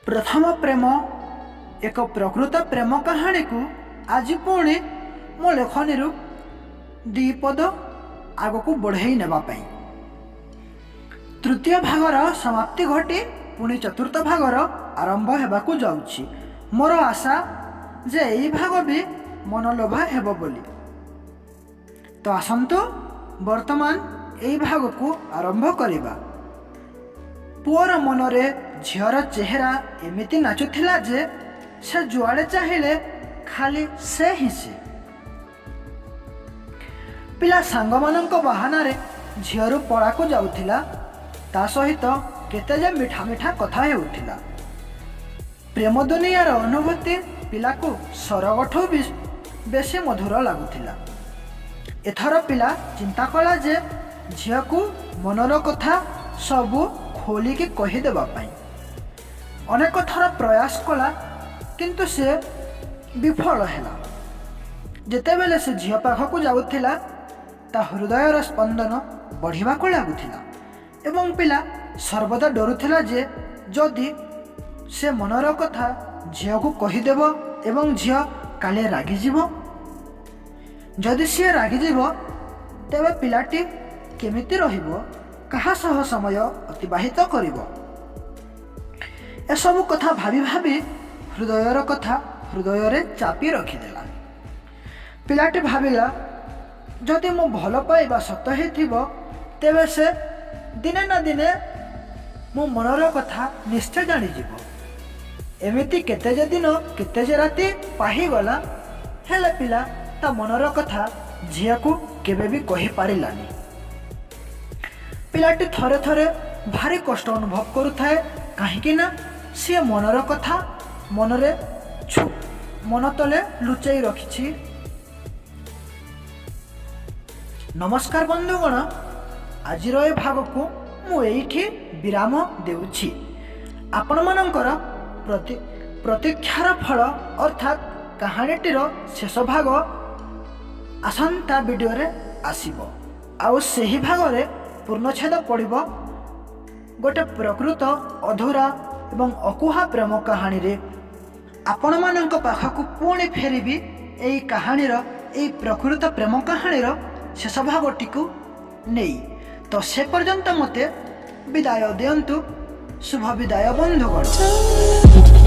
प्रथम प्रेम एक प्रकृत प्रेम कहानी को आज पुणी मो लेखनी दीपद आग को बढ़ई नापी तृतीय भागर समाप्ति घटी पुणी चतुर्थ भागर आरंभ होगाकू जाउछि। मोर आशा जे एई भाग भी मनलोभा हेबो बोली। तो आसंतु वर्तमान एई भाग को आरंभ करिबा। पुअर मनरे झीर चेहरा एमिति नाचुथिला जे से जुआड़े चाहिए खाली से ही से। पिला सांग मानक बाहाना रे झीरु पड़ा को जाउथिला, ता सहित केते जे मिठा मिठा कथा हेउथिला। प्रेम दुनियार अनुभूति पिला को सरगठू भी बेसी मधुर लगुथिला। एथर पिला चिंता कला जे झील को मनर कथा सबू खोलिकी कहीदेवा पाई। अनेक थर प्रयास कला किंतु से विफल है। जेतेबेले से झील पाखक जाउथिला ता हृदयर स्पंदन बढ़िबा को लागुथिला एवं पिला सर्वदा डरुथिला जे जदि से मनर कथा झील को कहीदेव एवं झील काले रागिजीव। जदि सी रागिजीव तेबे पिलाटी केमिति रहिबो, कहा सह समय अतिबाहित करिबो। एसबु कथा भाबी भाबी हृदयर कथा हृदय चापी रखिदेला। पिलाटी भाविला जदि मो भल पाइबा सत हेथिबो तेबे से दिने ना दिने मो मनर कथा निश्चय जानिजिबो। एमिति केते जे दिन केते जे राति पाहिगला हेले पिला ता मनर कथा झिया को केबे भी कहि पारिलानी। पिलाटी थरे थरे भारी कष्ट अनुभव करुथाए, काहेकि ना सी मनर कथा मनरे मन तले लुचाई रखिछि। नमस्कार बंधुगण, आजिर ए भाग को मु एठी विराम देउछि। आपण मानकर प्रतीक्षार फल अर्थात कहानीटीर शेष भाग आसंता वीडियो रे आसीबो। आउ सेही भाग रे पूर्णछेद पड़िबो गोटे प्रकृत अधूरा एवं अकुहा प्रेम कहानी रे। आपण मानक पाखकु पुणी फेरिबी एई कहानीर एई प्रकृत प्रेम कहानीर शेष भागटी को नहीं। तो से पर्यंत मते विदाय दियंतु। शुभ विदाय बंधुगण।